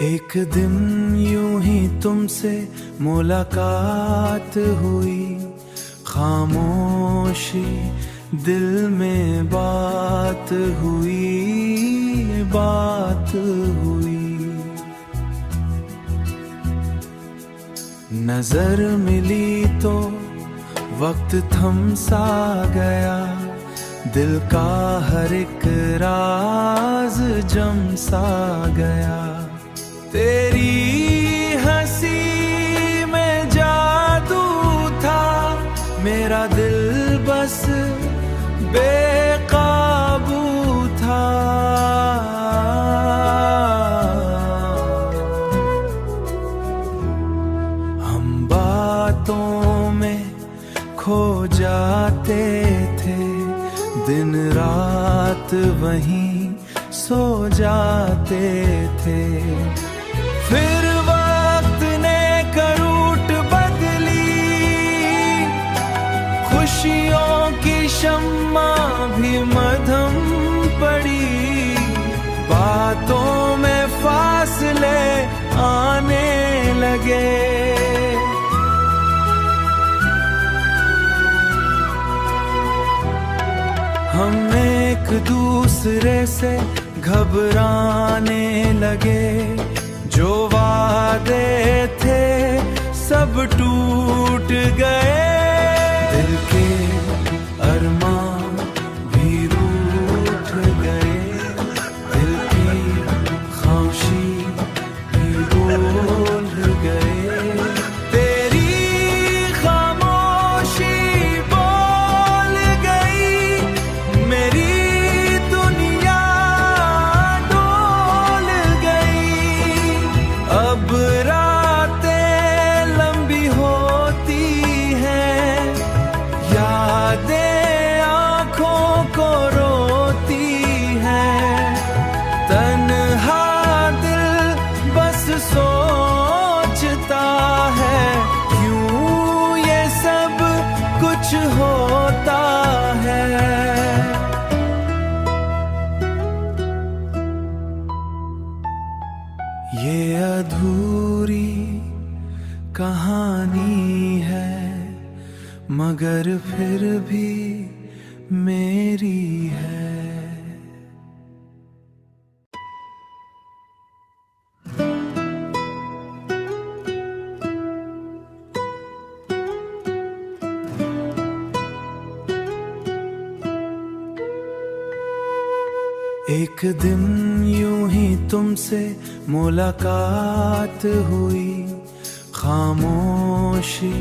एक दिन यूं ही तुमसे मुलाकात हुई, खामोशी दिल में बात हुई, बात हुई। नजर मिली तो वक्त थम सा गया, दिल का हर एक राज जम सा गया। तेरी हंसी में जादू था, मेरा दिल बस बेकाबू था। हम बातों में खो जाते थे, दिन रात वहीं सो जाते थे। फिर वक्त ने करूट बदली, खुशियों की शम्मा भी मधम पड़ी। बातों में फासले आने लगे, हम एक दूसरे से घबराने लगे। जो वादे थे सब टूट गए, दिल के अरमान भी रूठ गए। दिल की खामोशी भी बोल गए। तेरी खामोशी बोल गई, मेरी दुनिया डोल गई। अब रातें लंबी होती हैं, यादें आँखों को रोती हैं। तन्हा दिल बस सोचता है, क्यों ये सब कुछ होता है। ये अधूरी कहानी है, मगर फिर भी मेरी है। एक दिन यूं ही तुमसे मुलाकात हुई, खामोशी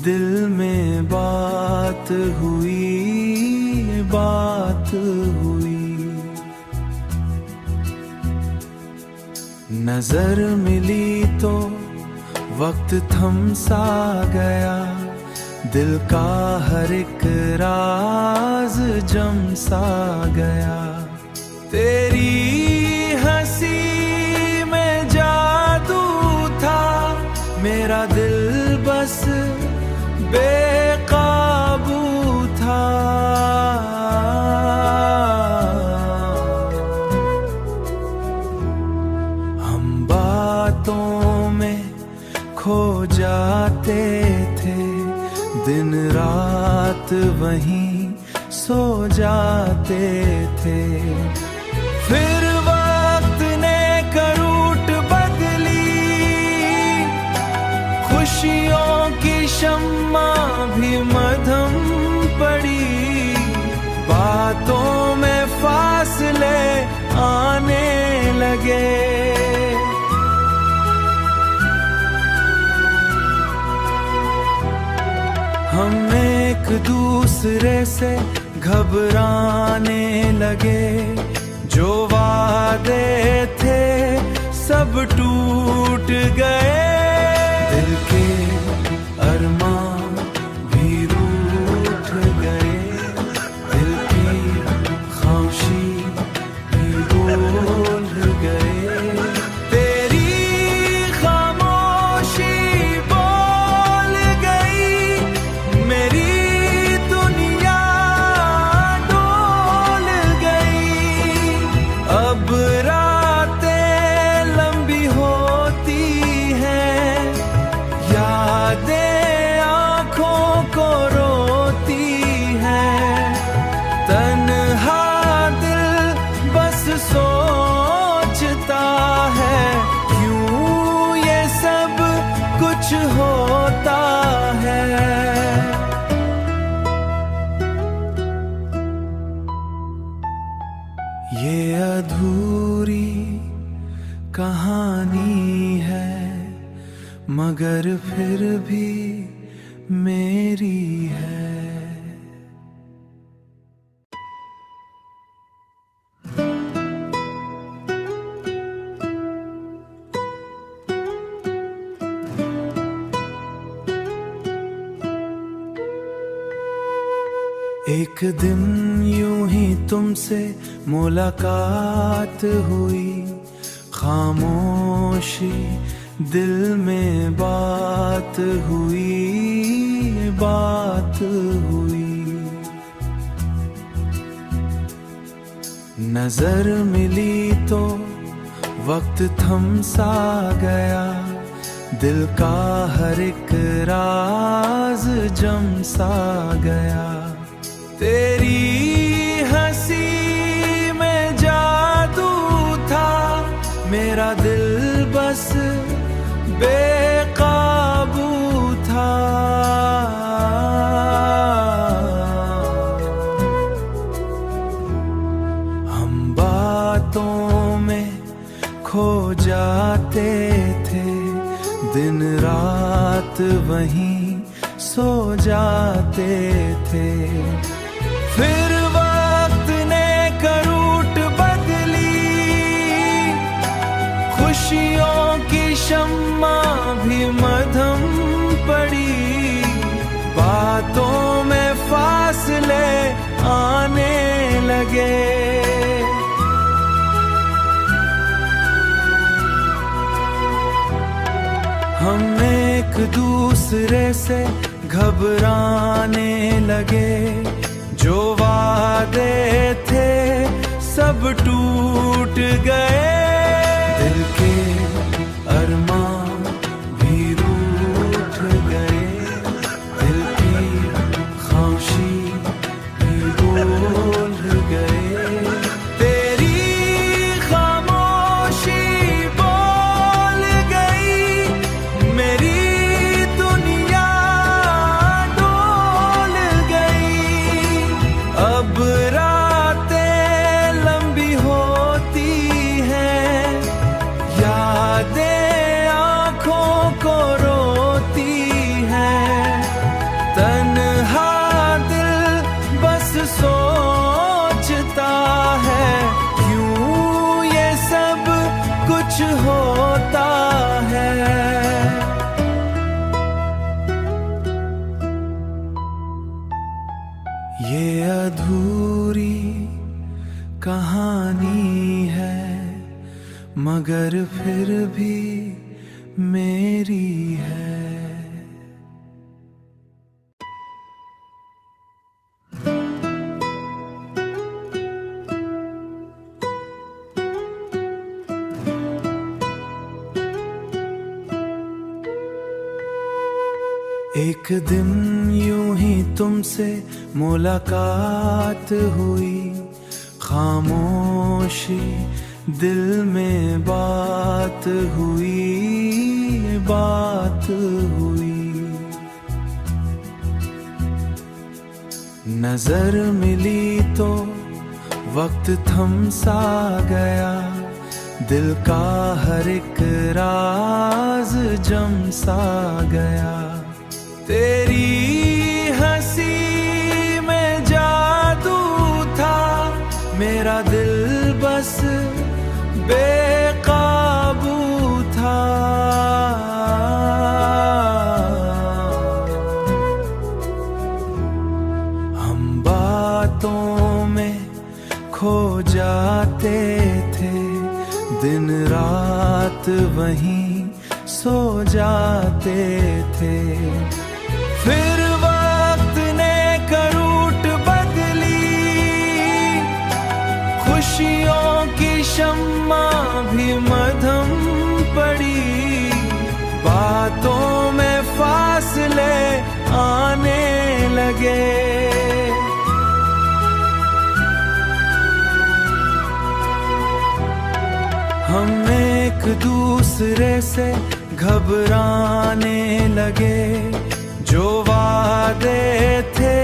दिल में बात हुई, बात हुई। नजर मिली तो वक्त थम सा गया, दिल का हर एक राज जम सा गया। तेरी हंसी में जादू था, मेरा दिल बस बेकाबू था। हम बातों में खो जाते थे, दिन रात वहीं सो जाते थे। फिर वक्त ने करूट बदली, खुशियों की शम्मा भी मधम पड़ी। बातों में फासले आने लगे, हम एक दूसरे से घबराने लगे। जो वादे थे सब टूट गए, दिल के अरमान भी रूठ गए। दिल की खामोशी भी बोल गए। तेरी खामोशी बोल गई, मेरी दुनिया डोल गई। अब रातें लंबी हो कुछ होता है। ये अधूरी कहानी है मगर फिर भी मेरी है। एक दिन यूं ही तुमसे मुलाकात हुई, खामोशी दिल में बात हुई, बात हुई। नजर मिली तो वक्त थम सा गया, दिल का हर एक राज जम सा गया। तेरी हंसी में जादू था, मेरा दिल बस बेकाबू था। हम बातों में खो जाते थे, दिन रात वहीं सो जाते थे। फिर वक्त ने करूट बदली, खुशियों की शम्मा भी मधम पड़ी। बातों में फासले आने लगे, हम एक दूसरे से घबराने लगे। जो वादे थे सब टूट गए, दिल के अरमान भी रूठ गए। दिल की खामोशी भी बोल गए। तेरी खामोशी बोल गई, मेरी दुनिया डोल गई। अब रातें लंबी होती हैं, यादें आँखों को रोती हैं। तन्हा दिल बस सोचता है, क्यों ये सब कुछ होता है। ये अधूरी कहानी है मगर फिर भी मेरी है। एक दिन यूं ही तुमसे मुलाकात हुई, खामोशी दिल में बात हुई, बात हुई। नजर मिली तो वक्त थम सा गया, दिल का हर एक राज जम सा गया। तेरी हंसी में जादू था, मेरा दिल बस बेकाबू था। हम बातों में खो जाते थे, दिन रात वहीं सो जाते थे। फिर वक्त ने करूट बदली, खुशियों की शम्मा भी मधम पड़ी। बातों में फासले आने लगे, हम एक दूसरे से घबराने लगे, जो वादे थे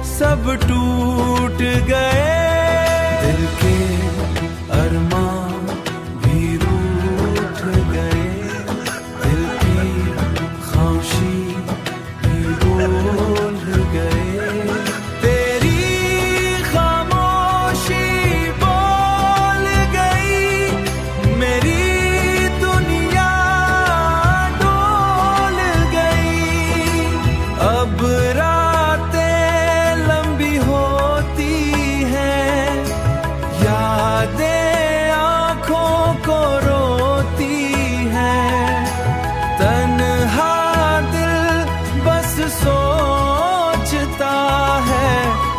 सब टूट गए, दिल के अरमां भी रूठ गए, दिल की खामोशी भी बोल गए, तेरी खामोशी बोल गई, मेरी दुनिया डोल गई। अब रातें लंबी होती हैं, यादें आंखों को रोती हैं, तन्हा दिल बस सोचता है,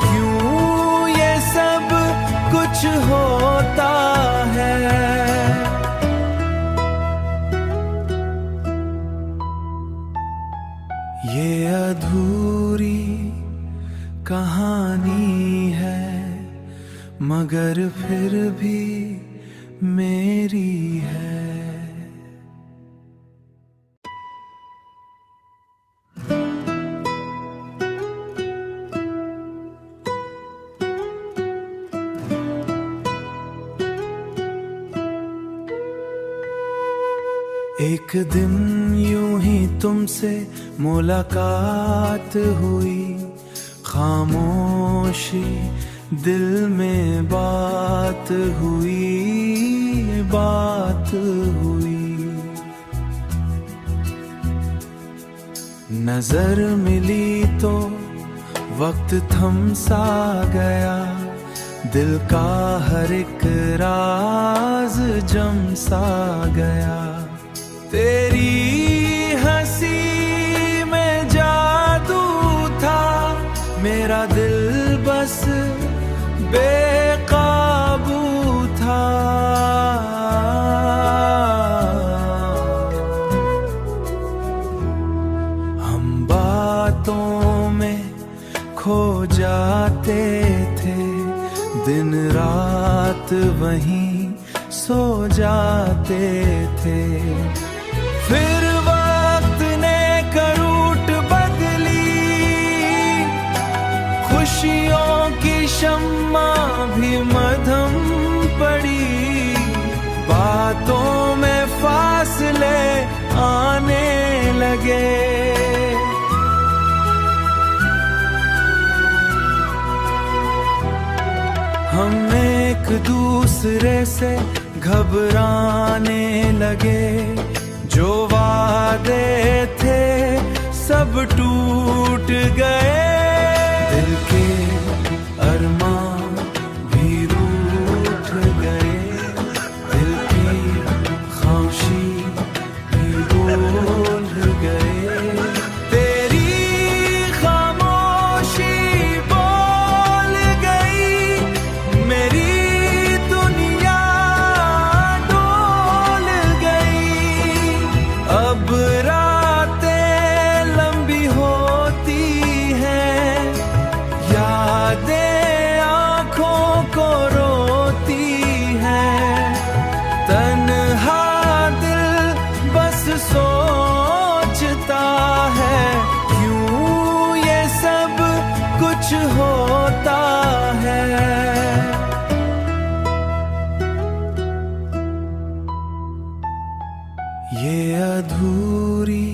क्यों ये सब कुछ होता है। ये अधूरी कहानी है, मगर फिर भी मेरी है। एक दिन यूं ही तुमसे मुलाकात हुई, खामोशी दिल में बात हुई, बात हुई। नजर मिली तो वक्त थम सा गया, दिल का हर एक राज जम सा गया, तेरी हंसी में जादू था, मेरा दिल बस बेकाबू था। हम बातों में खो जाते थे, दिन रात वहीं सो जाते थे, फिर वक्त ने करूट बदली, खुशियों की शम्मा भी मधम पड़ी, बातों में फासले आने लगे, हम एक दूसरे से घबराने लगे, जो वादे थे सब टूट गए, दिल के अरमां भी रूठ गए, दिल की खामोशी भी बोल गए, तेरी खामोशी बोल गई, मेरी अब रातें लंबी होती हैं, यादें आंखों को रोती हैं, तन्हा दिल बस सोचता है, क्यों ये सब कुछ होता है। ये अधूरी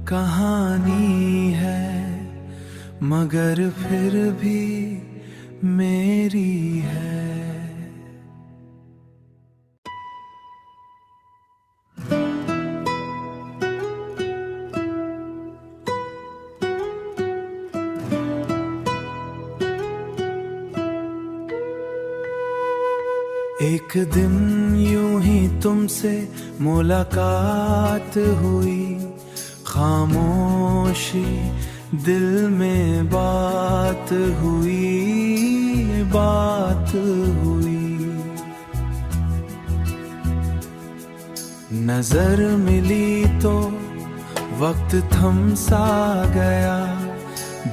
कहानी है, मगर फिर भी मेरी है। एक दिन यूं ही तुमसे मुलाकात हुई, खामोशी दिल में बात हुई, बात हुई। नजर मिली तो वक्त थम सा गया,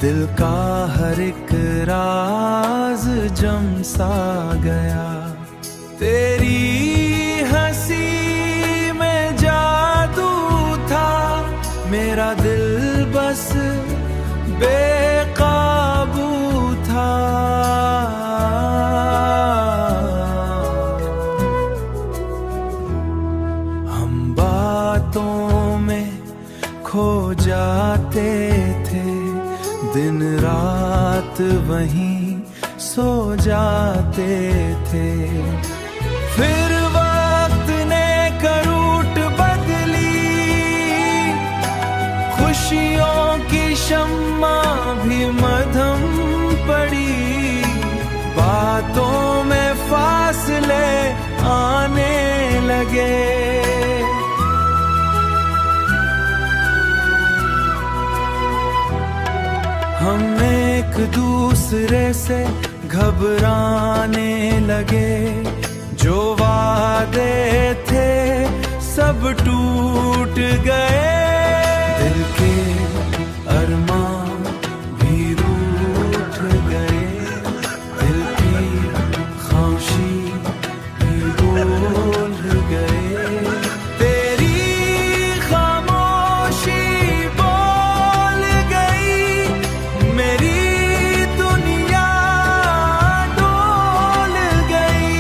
दिल का हर एक राज जम सा गया, तेरी हंसी में जादू मेरा दिल बस बेकाबू था। हम बातों में खो जाते थे, दिन रात वहीं सो जाते थे। फिर वक्त ने करूट बदली, खुशियों की शम्मा भी मधम पड़ी। बातों में फासले आने लगे, हम एक दूसरे से घबराने लगे। जो वादे थे सब टूट गए, दिल के अरमान भी रूठ गए। दिल की खामोशी भी बोल गए। तेरी खामोशी बोल गई, मेरी दुनिया डोल गई।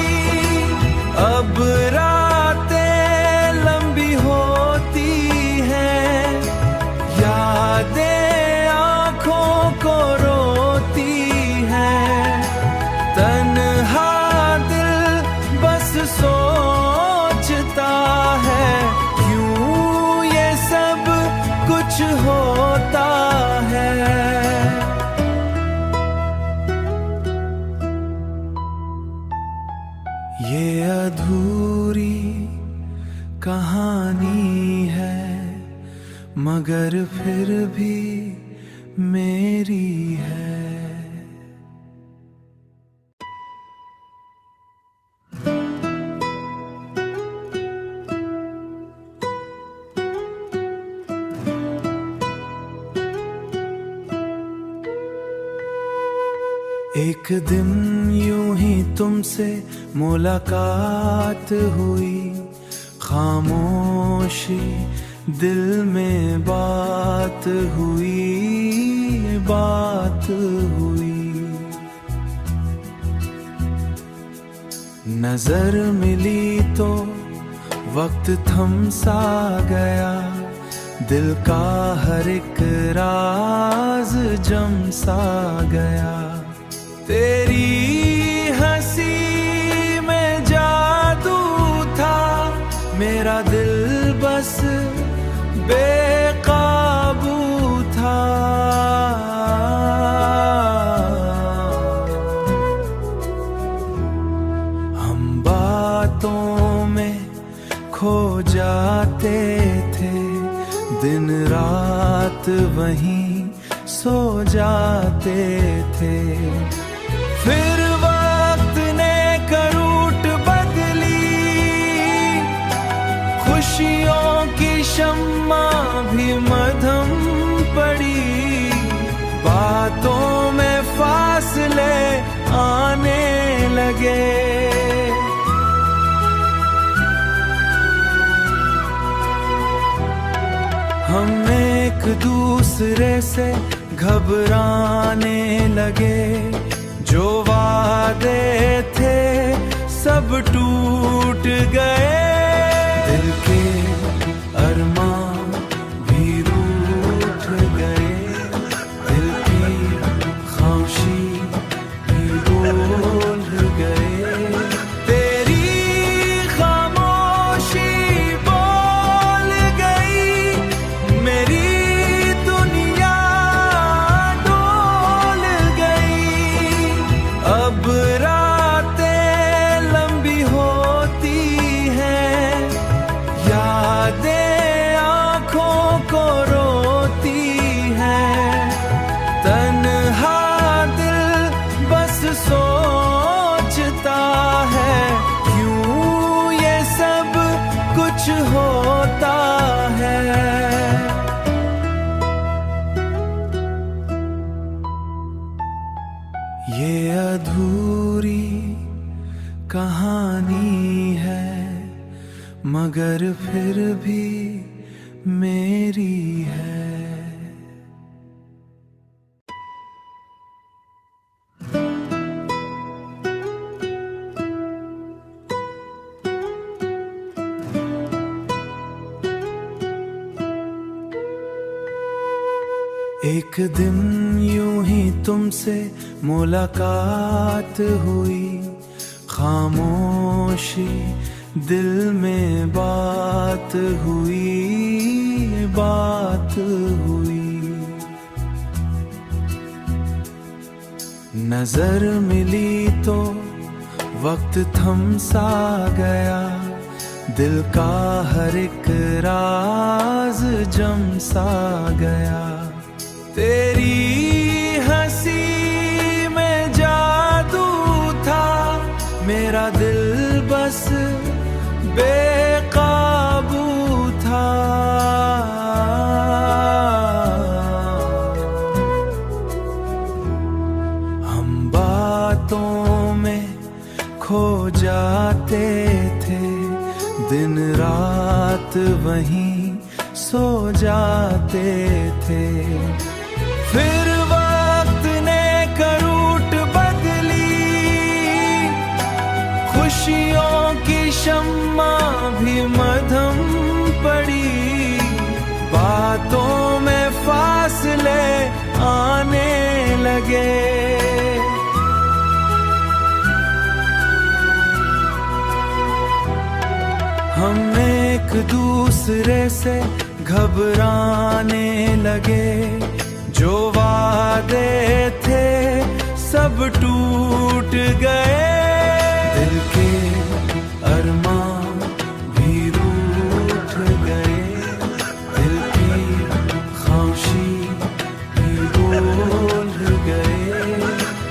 अब रातें लंबी होती हैं, यादें आँखों को रोती हैं। तन्हा दिल बस सोचता है, क्यों ये सब कुछ होता है। ये अधूरी कहानी है, मगर फिर भी मेरी है। एक दिन यूं ही तुमसे मुलाकात हुई, खामोशी दिल में बात हुई, बात हुई। नजर मिली तो वक्त थम सा गया, दिल का हर एक राज जम सा गया। तेरी हंसी में जादू था, मेरा दिल बस बेकाबू था। हम बातों में खो जाते थे, दिन रात वहीं सो जाते थे। फिर वक्त ने करूट बदली, खुशियों की शम्मा भी मधम पड़ी। बातों में फासले आने लगे, हम एक दूसरे से घबराने लगे। जो वादे थे सब टूट गए, दिल के अरमान भी रूठ गए। दिल की खामोशी भी बोल गए। तेरी खामोशी बोल गई, मेरी दुनिया डोल गई। अब रातें लंबी होती हैं, यादें आँखों को रोती हैं। तन्हा दिल बस सोचता है, क्यों ये सब कुछ होता है। ये अधूरी कहानी है, मगर फिर भी मेरी है। एक दिन यूं ही तुमसे मुलाकात हुई, खामोशी दिल में बात हुई, बात हुई। नजर मिली तो वक्त थम सा गया, दिल का हर एक राज जम सा गया। तेरी हंसी में जादू था, मेरा दिल बस बेकाबू था। हम बातों में खो जाते थे, दिन रात वहीं सो जाते थे। फिर वक्त ने करूट बदली, खुशियों की शम्मा भी मध्यम पड़ी। बातों में फासले आने लगे, हम एक दूसरे से घबराने लगे। जो वादे थे सब टूट गए, दिल के अरमान भी रूठ गए। दिल की खामोशी भी बोल गए,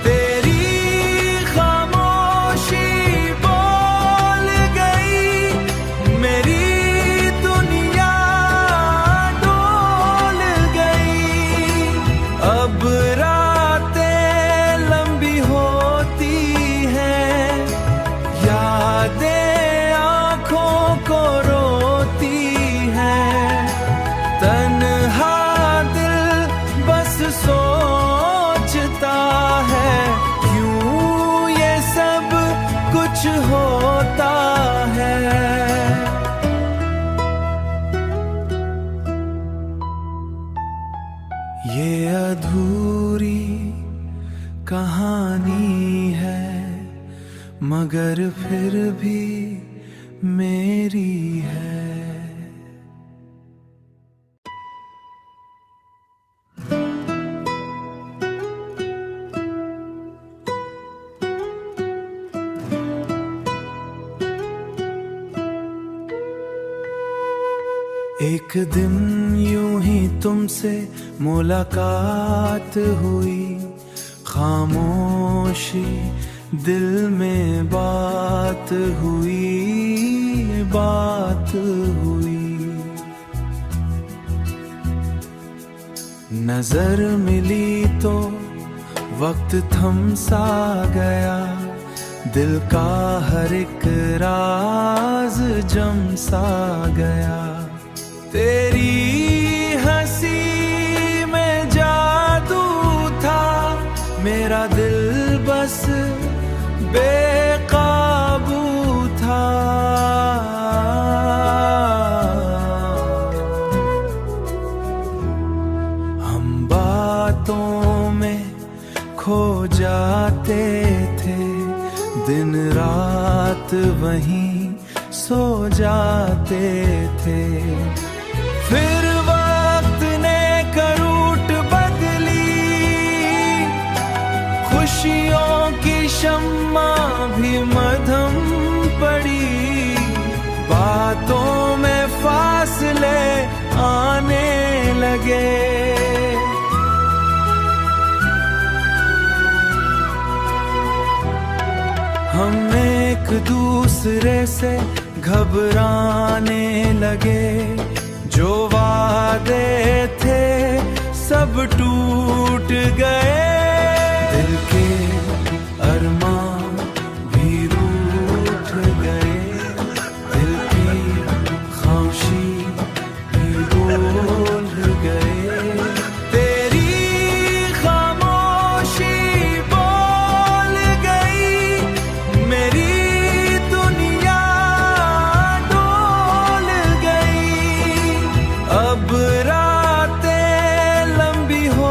तेरी खामोशी बोल गई। मेरी दुनिया डोल गई, अब रातें लंबी होती हैं, यादें आँखों को रोती हैं। तन्हा दिल बस सोचता है, क्यों ये सब कुछ होता है। ये अधूरी कहानी है, मगर फिर भी मेरी है। एक दिन यूं ही तुमसे मुलाकात हुई, खामोशी दिल में बात हुई, बात हुई। नजर मिली तो वक्त थम सा गया, दिल का हर एक राज जम सा गया। तेरी हंसी में जादू था, मेरा दिल बस बेकाबू था। हम बातों में खो जाते थे, दिन रात वहीं सो जाते थे। फिर वक्त ने करूट बदली, खुशियों की शम्मा भी मध्यम पड़ी। बातों में फासले आने लगे, हम एक दूसरे से घबराने लगे। जो वादे थे सब टूट गए, दिल के अरमान भी रूठ गए। दिल की खामोशी भी बोल गए, तेरी खामोशी बोल गई। मेरी दुनिया डोल गई, अब रातें लंबी हो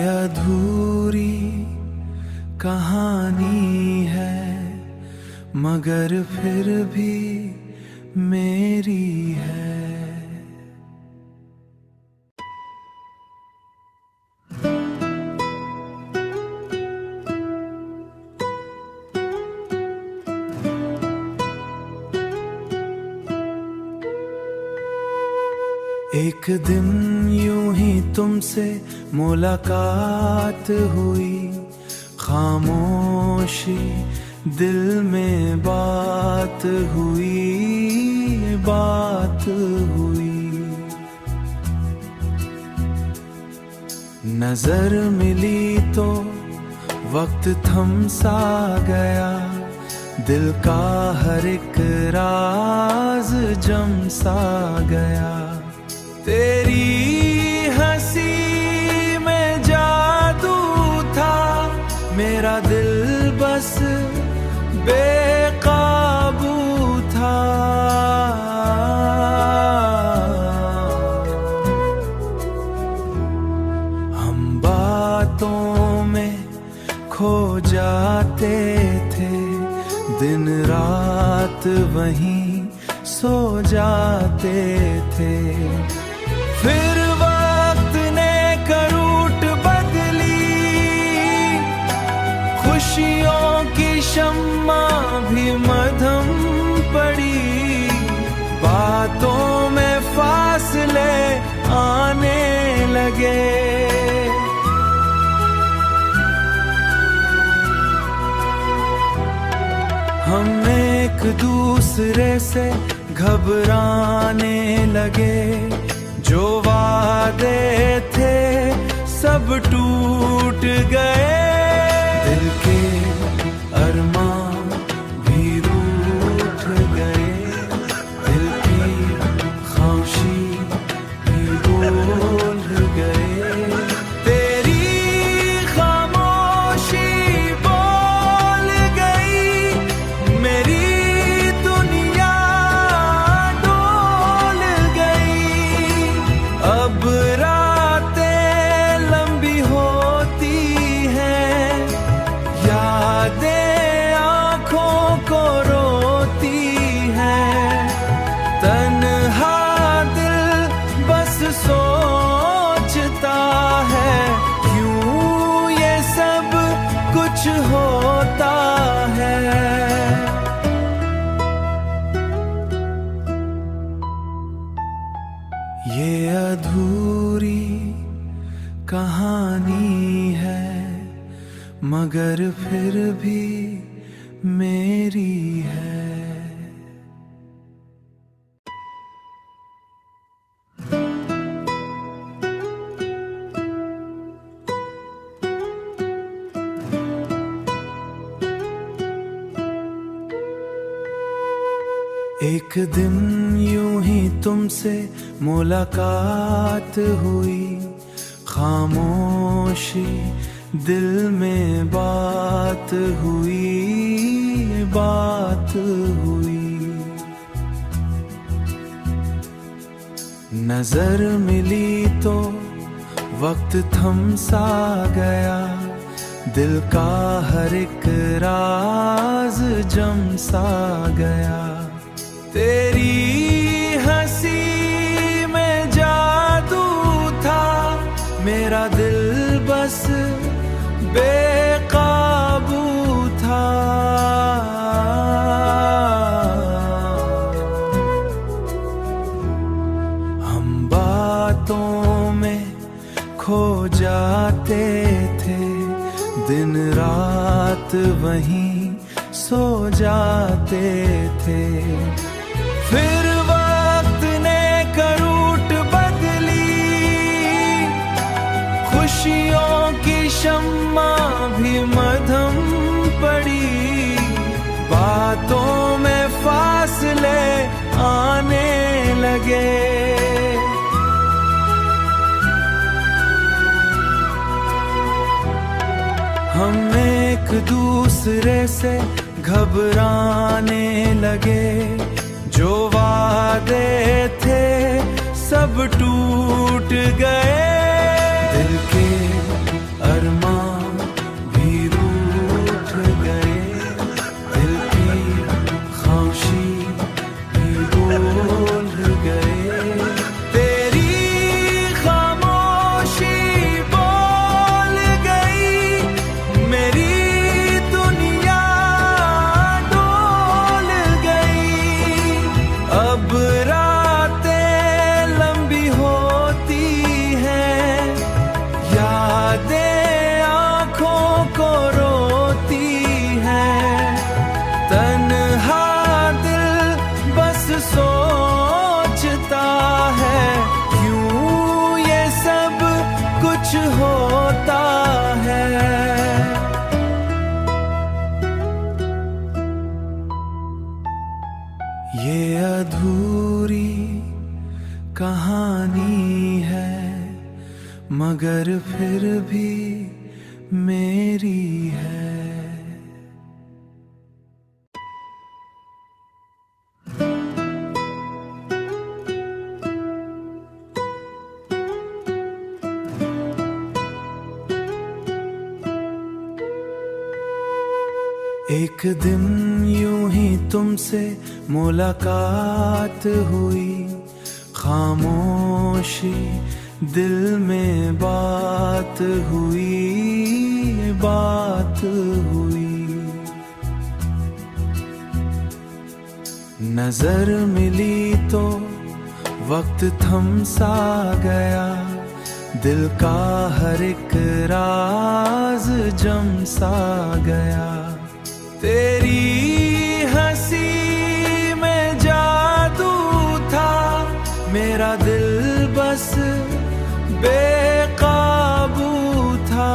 अधूरी कहानी है मगर फिर भी मेरी है। एक दिन यूं ही तुमसे मुलाकात हुई, खामोशी दिल में बात हुई, बात हुई। नजर मिली तो वक्त थम सा गया, दिल का हर एक राज जम सा गया। तेरी हंसी में जादू था, मेरा दिल बस बेकाबू था। हम बातों में खो जाते थे, दिन रात वहीं सो जाते थे। फिर वक्त ने करूट बदली, खुशियों की शम्मा भी मध्यम पड़ी। बातों में फासले आने लगे, हम एक दूसरे से घबराने लगे। जो वादे थे सब टूट गए, दिल के अरमान भी रूठ गए। दिल की खामोशी भी बोल गए, तेरी खामोशी बोल गई। मेरी अब रातें लंबी होती हैं, यादें आँखों को रोती हैं। तन्हा दिल बस सोचता है, क्यों ये सब कुछ होता है। ये अधूरी कहानी है मगर फिर भी मेरी है। एक दिन यूं ही तुमसे मुलाकात हुई, खामोशी दिल में बात हुई, बात हुई। नजर मिली तो वक्त थम सा गया, दिल का हर एक राज जम सा गया। तेरी हंसी में जादू था, मेरा दिल बस बेकाबू था। हम बातों में खो जाते थे, दिन रात वहीं सो जाते थे। फिर वक्त ने करूट बदली, खुशियों की शम्मा भी मध्यम पड़ी। बातों में फासले आने लगे, हम एक दूसरे से घबराने लगे। जो वादे थे सब टूट गए, दिल के मगर फिर भी मेरी है। एक दिन यूं ही तुमसे मुलाकात हुई, खामोशी दिल में बात हुई, बात हुई। नजर मिली तो वक्त थम सा गया, दिल का हर एक राज जम सा गया। तेरी हंसी में जादू था, मेरा दिल बस बेकाबू था।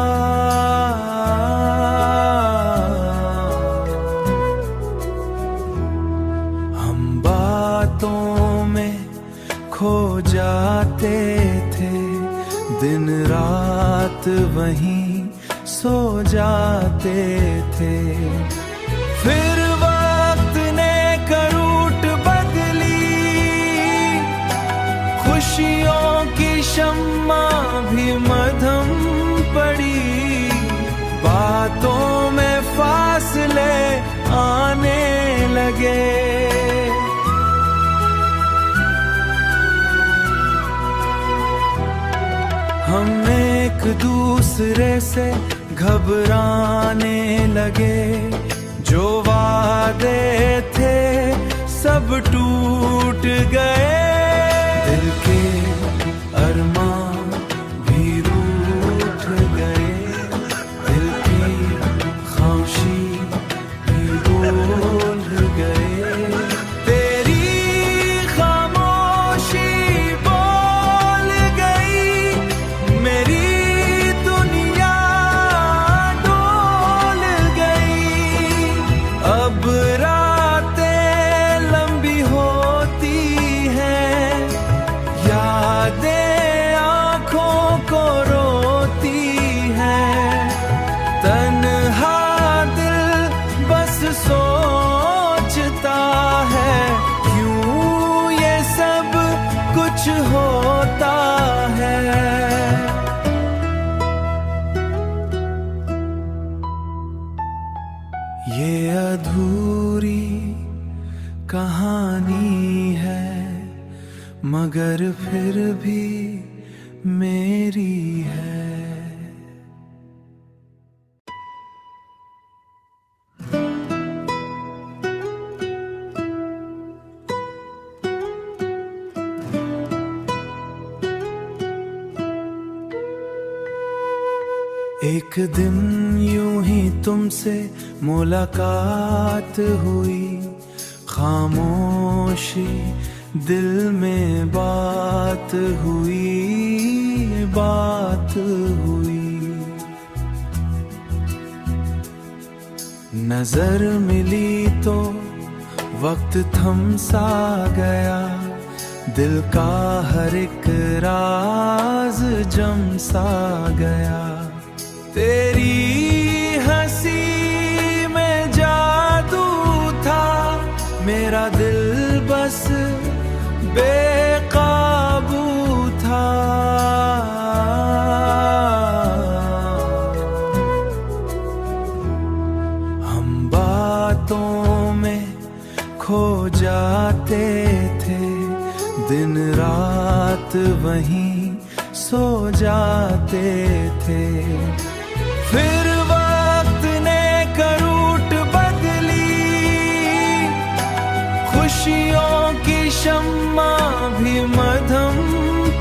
हम बातों में खो जाते थे, दिन रात वहीं सो जाते थे। फिर वक्त ने करूट बदली, खुशियों की शम्मा भी मधम पड़ी, बातों में फासले आने लगे। हम एक दूसरे से घबराने लगे, जो वादे थे सब टूट गए। दिल के अरमान भी रूठ गए, दिल की खामोशी भी बोल गए। तेरी खामोशी बोल गई, मेरी दुनिया डोल गई। अब रातें लंबी होती हैं, यादें आँखों को रोती हैं। तन्हा दिल बस सोचता है, क्यों ये सब कुछ होता है। ये अधूरी कहानी है, मगर फिर भी मेरी है। एक दिन यूं ही तुमसे मुलाकात हुई, खामोशी दिल में बात हुई, बात हुई। नजर मिली तो वक्त थम सा गया, दिल का हर एक राज जम सा गया। तेरी हंसी में जादू था, मेरा दिल बस बेकाबू था। हम बातों में खो जाते थे, दिन रात वहीं सो जाते थे। फिर वक्त ने करूट बदली, खुशियों की शम्मा भी मधम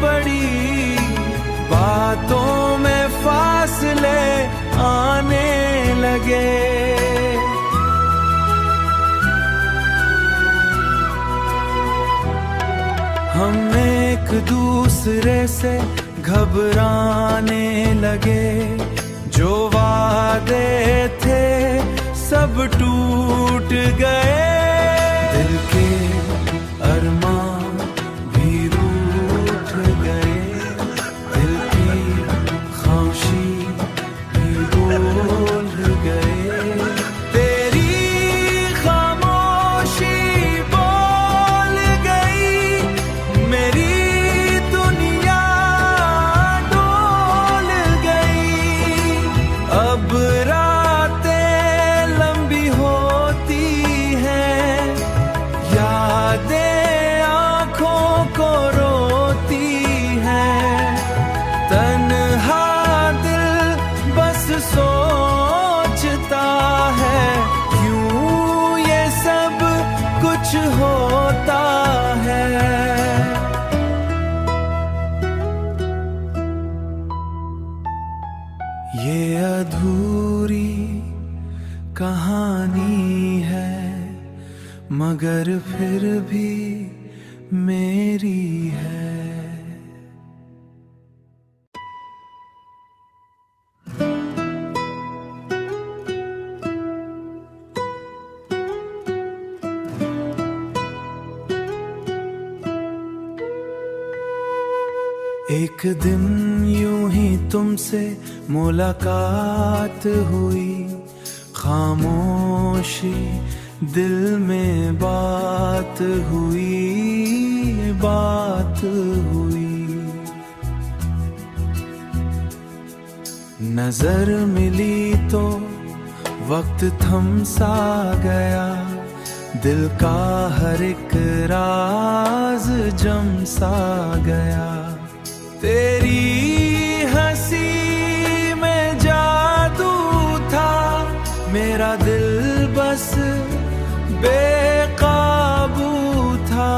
पड़ी, बातों में फासले आने लगे। हम एक दूसरे से घबराने लगे, जो वादे थे सब टूट गए। दिल के अरमान भी रूठ गए, दिल की सोचता है क्यों ये सब कुछ होता है। ये अधूरी कहानी है मगर फिर भी मेरी है। एक दिन यूं ही तुमसे मुलाकात हुई, खामोशी दिल में बात हुई, बात हुई। नजर मिली तो वक्त थम सा गया, दिल का हर एक राज जम सा गया। तेरी हंसी में जादू था, मेरा दिल बस बेकाबू था।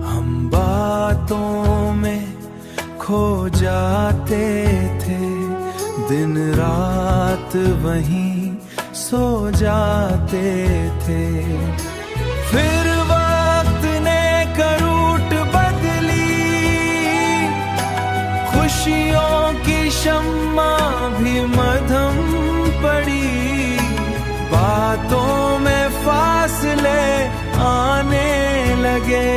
हम बातों में खो जाते थे, दिन रात वहीं सो जाते थे। फिर वक्त ने करूट बदली, खुशियों की शम्मा भी मध्यम पड़ी। बातों में फासले आने लगे,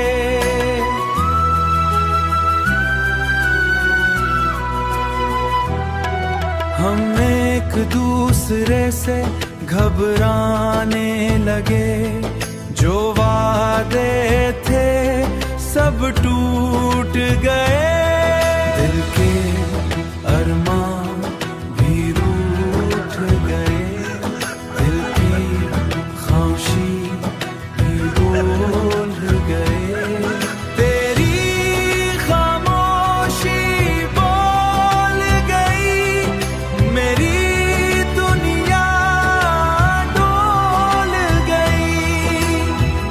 हम एक दूसरे से घबराने लगे। जो वादे थे सब टूट गए, दिल के अरमान भी रूठ गए। दिल की खामोशी भी बोल गए, तेरी खामोशी बोल गई। मेरी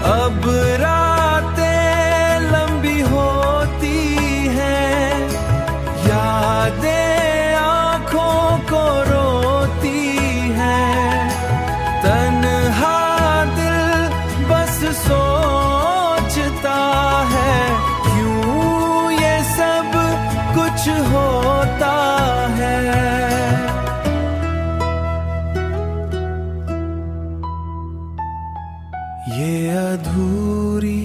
अब रातें लंबी होती हैं, यादें आँखों को रोती हैं। तन्हा दिल बस सोचता है क्यों ये सब कुछ होता है। ये अधूरी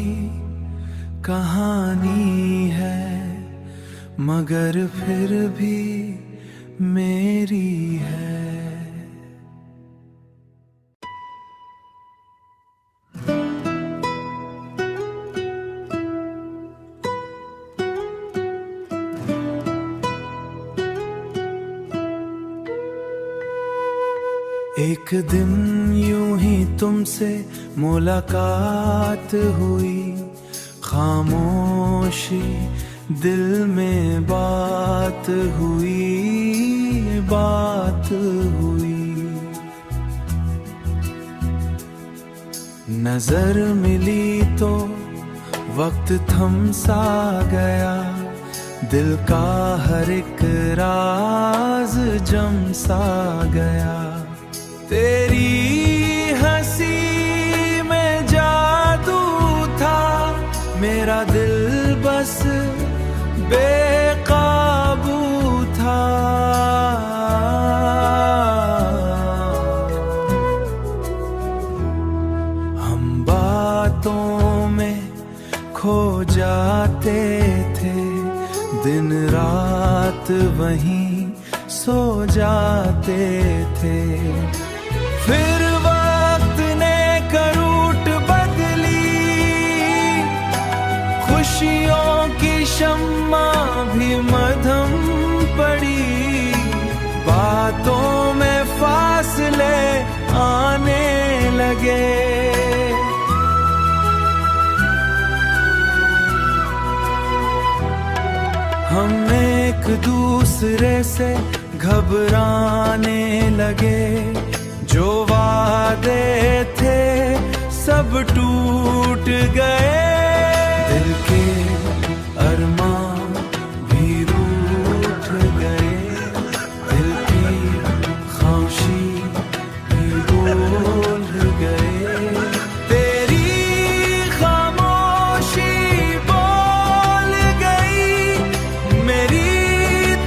कहानी है मगर फिर भी मेरी है। एक दिन यूं ही तुमसे मुलाकात हुई, खामोशी दिल में बात हुई, बात हुई। नजर मिली तो वक्त थम सा गया, दिल का हर एक राज जम सा गया। तेरी हंसी में जादू था, मेरा दिल बस बेकाबू था। हम बातों में खो जाते थे, दिन रात वहीं सो जाते थे। फिर वक्त ने करूट बदली, खुशियों की शम्मा भी मध्यम पड़ी। बातों में फासले आने लगे, हम एक दूसरे से घबराने लगे, जो वादे थे सब टूट गए। दिल के अरमान भी रूठ गए, दिल की खामोशी भी बोल गए। तेरी खामोशी बोल गई, मेरी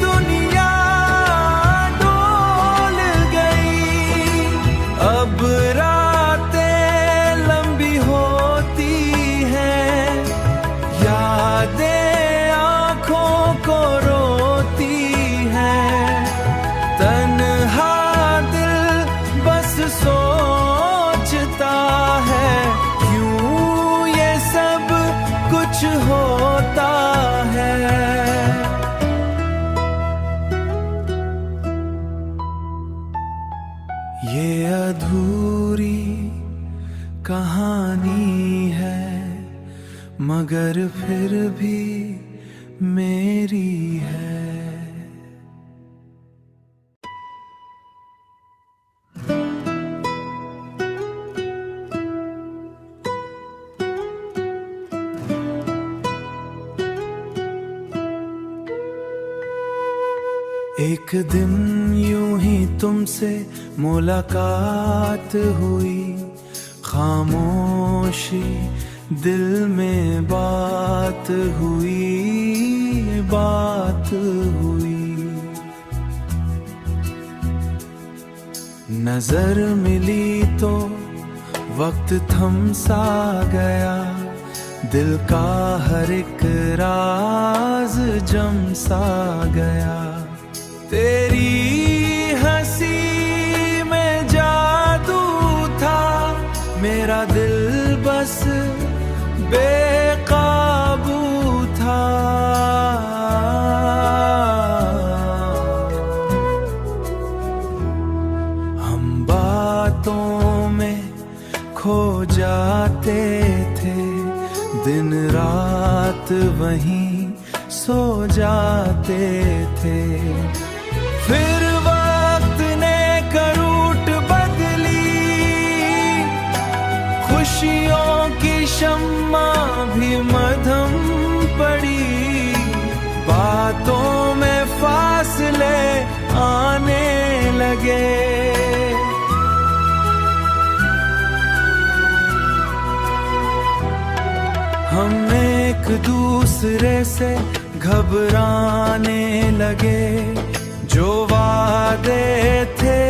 दुनिया डोल गई। अब रातें लंबी होती हैं, यादें आँखों को रोती हैं। तन्हा दिल बस सोचता है, क्यों ये सब कुछ होता है। ये अधूरी कहानी है, मगर फिर भी मेरी है। एक दिन यूं ही तुमसे मुलाकात हुई, खामोशी दिल में बात हुई, बात हुई। नजर मिली तो वक्त थम सा गया, दिल का हर एक राज जम सा गया। तेरी हंसी में जादू था, मेरा दिल बस बेकाबू था। हम बातों में खो जाते थे, दिन रात वहीं सो जाते थे। फिर वक्त ने करूट बदली, खुशियों की शम्मा भी मधम पड़ी। बातों में फासले आने लगे, हम एक दूसरे से घबराने लगे, जो वादे थे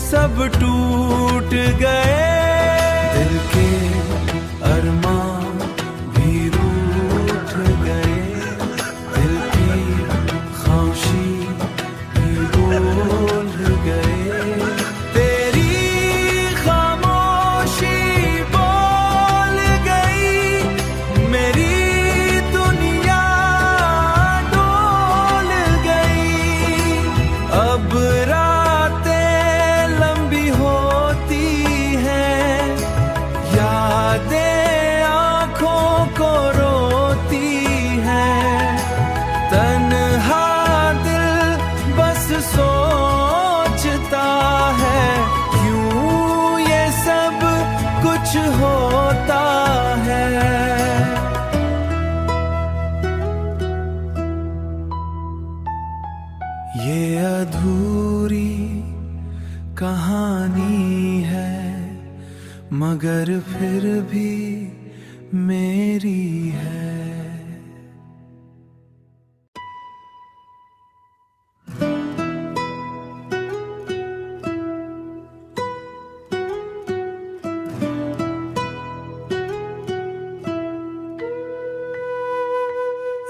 सब टूट गए। दिल के अरमान भी रूठ गए, दिल की खामोशी भी बोल गए। तेरी खामोशी बोल गई, मेरी दुनिया डोल गई। अब रातें लंबी होती हैं, यादें आँखों को रोती हैं। तन्हा दिल बस सोचता है, क्यों ये सब कुछ होता है। ये अधूरी कहानी है, मगर फिर भी मेरी है।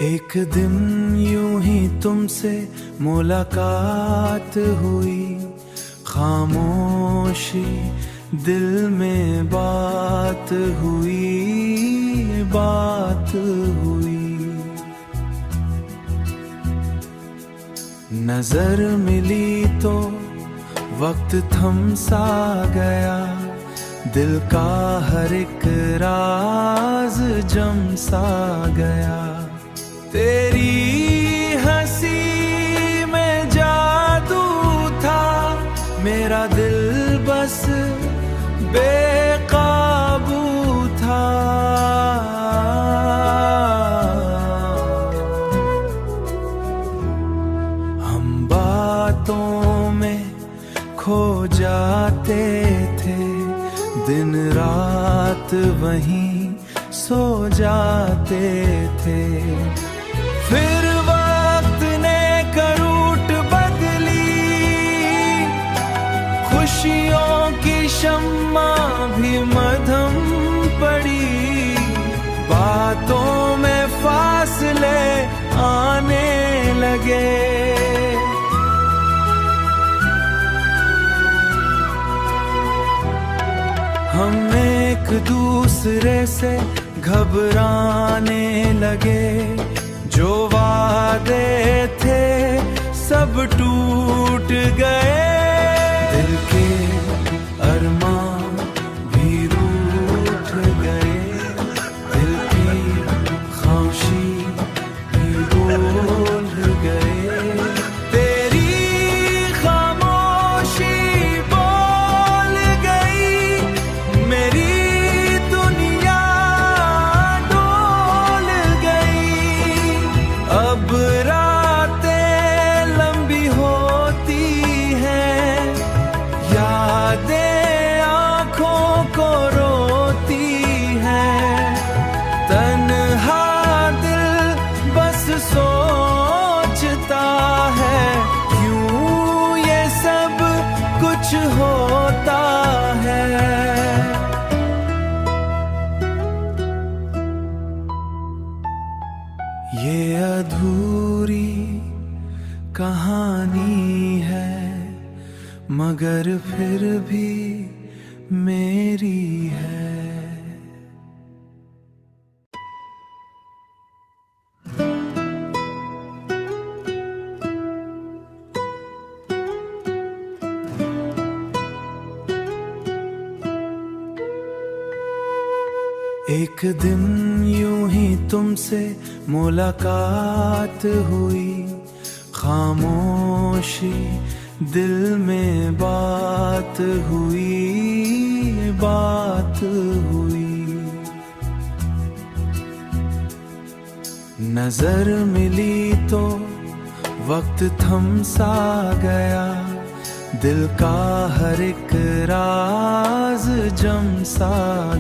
एक दिन यूं ही तुमसे मुलाकात हुई, खामोशी दिल में बात हुई, बात हुई। नजर मिली तो वक्त थम सा गया, दिल का हर एक राज जम सा गया। तेरी जाते थे, दिन रात वहीं सो जाते थे। फिर वक्त ने करूट बदली, खुशियों की शम्मा भी मधम पड़ी, बातों में फासले आने लगे। हम एक दूसरे से घबराने लगे, जो वादे थे सब टूट गए। दिल के अरमान भी रूठ गए, दिल की खामोशी भी बोल गए। तेरी खामोशी बोल गई, मेरी दुनिया डोल गई। अब रातें लंबी होती हैं, यादें आँखों को रोती हैं। तन्हा दिल बस सोचता है, क्यों ये सब कुछ होता है। ये अधूरी कहानी है, मगर फिर भी मेरी है। एक दिन यूं ही तुमसे मुलाकात हुई, खामोशी दिल में बात हुई, बात हुई। नजर मिली तो वक्त थम सा गया, दिल का हर एक राज जम सा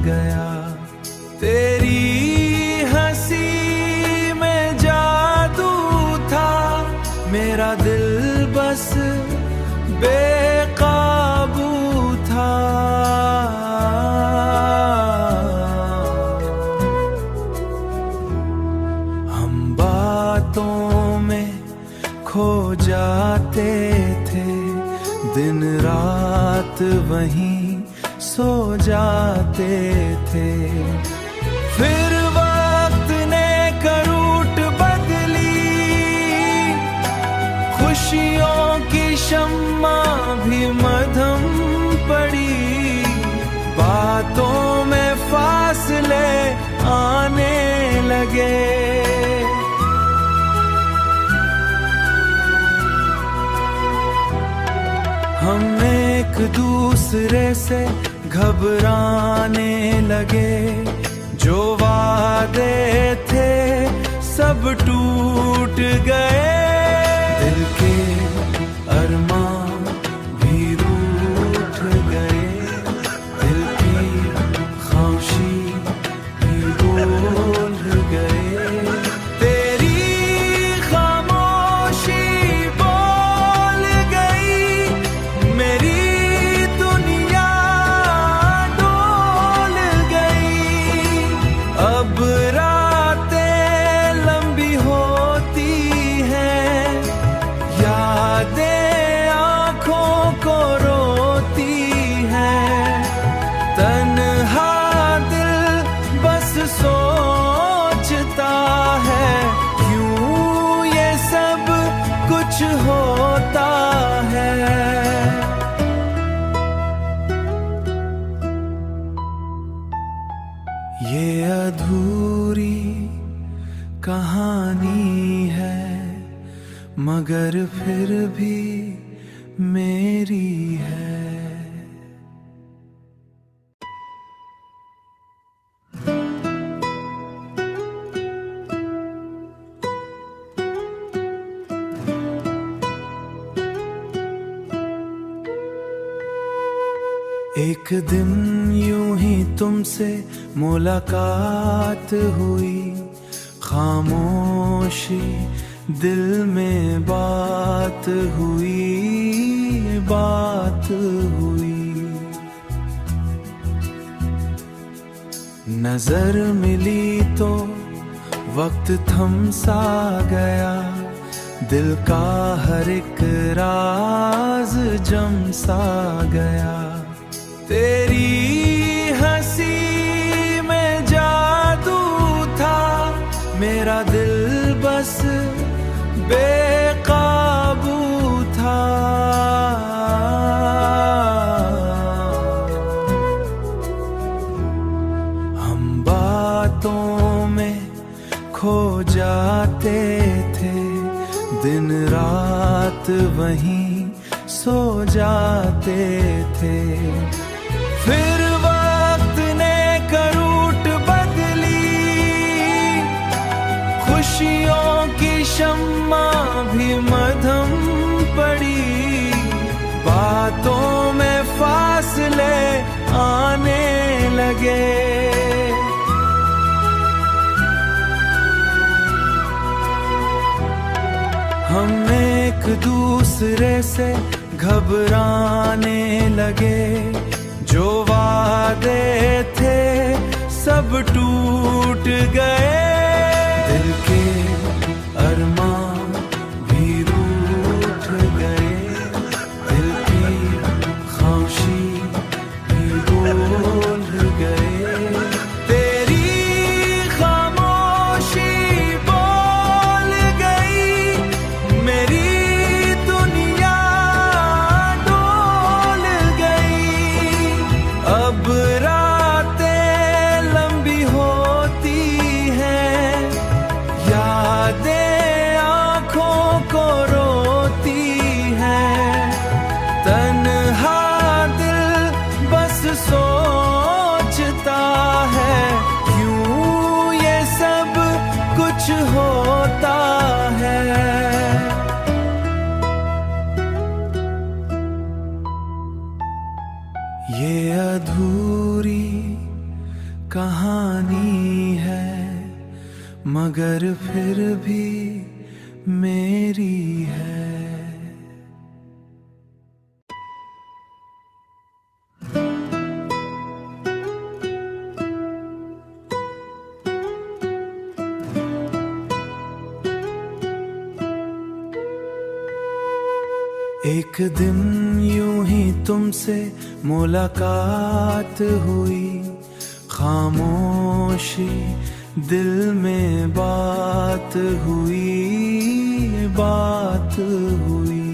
गया। तेरी हंसी में जादू था, मेरा दिल बस बेकाबू था। हम बातों में खो जाते थे, दिन रात वहीं सो जाते थे। फिर वक्त ने करूट बदली, खुशियों की शम्मा भी मधम पड़ी, बातों में फासले आने लगे। हम एक दूसरे से घबराने लगे, जो वादे थे सब टूट गए। दिल के अरमान भी रूठ गए, दिल की खामोशी भी बोल गए। तेरी खामोशी बोल गई, मेरी दुनिया डोल गई। अब रातें लंबी होती हैं, यादें आँखों को रोती हैं। तन्हा दिल बस सोचता है, क्यों ये सब कुछ होता है। ये अधूरी कहानी है, मगर फिर भी मेरी है। एक दिन यूं ही तुमसे मुलाकात हुई, खामोशी दिल में बात हुई, बात हुई। नजर मिली तो वक्त थम सा गया, दिल का हर एक राज जम सा गया। तेरी हंसी में जादू था, मेरा दिल बस बेकाबू था। हम बातों में खो जाते थे, दिन रात वहीं सो जाते थे। फिर वक्त ने करूट बदली, खुशियों की शम्मा भी मध्यम पड़ी, बातों में फासले आने लगे। हम एक दूसरे से घबराने लगे, जो वादे थे सब टूट गए। दिल के अरमान भी रूठ गए, दिल की खामोशी भी बोल गए। अब रातें लंबी होती हैं, यादें आँखों को रोती हैं। तन्हा दिल बस सोचता है, क्यों ये सब कुछ होता है। ये अधूरी कहानी है, मगर फिर भी मेरी है। एक दिन यूं ही तुमसे मुलाकात हुई, खामोशी दिल में बात हुई, बात हुई।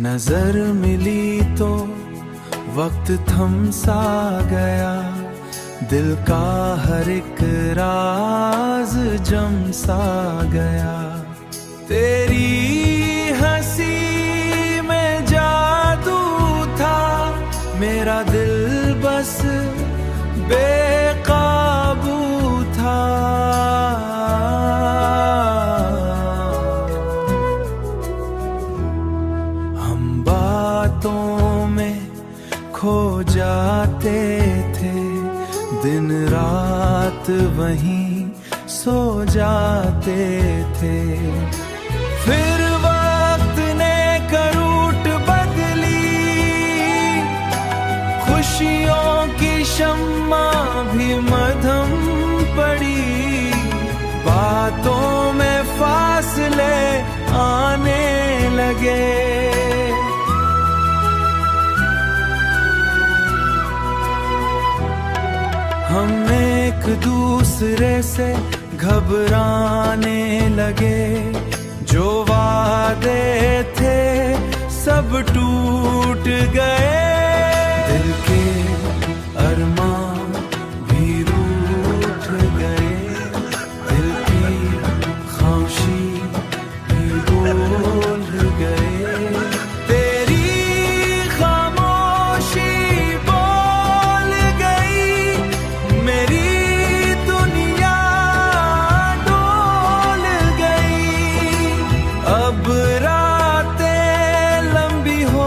नजर मिली तो वक्त थम सा गया, दिल का हर एक राज जम सा गया। तेरी हंसी में जादू था, मेरा दिल बस बेकाबू था। हम बातों में खो जाते थे, दिन रात वहीं सो जाते थे। फिर वक्त ने करूट बदली, खुशियों की शम्मा भी मध्यम पड़ी, बातों में फासले आने लगे। हम एक दूसरे से घबराने लगे, जो वादे थे सब टूट गए। दिल के अरमान भी रूठ गए, दिल की खामोशी भी बोल गए। अब रातें लंबी हो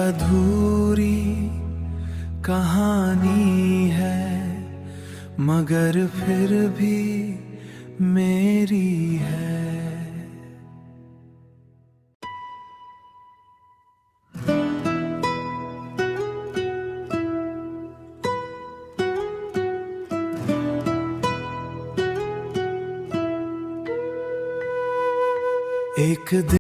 अधूरी कहानी है, मगर फिर भी मेरी है। एक दिन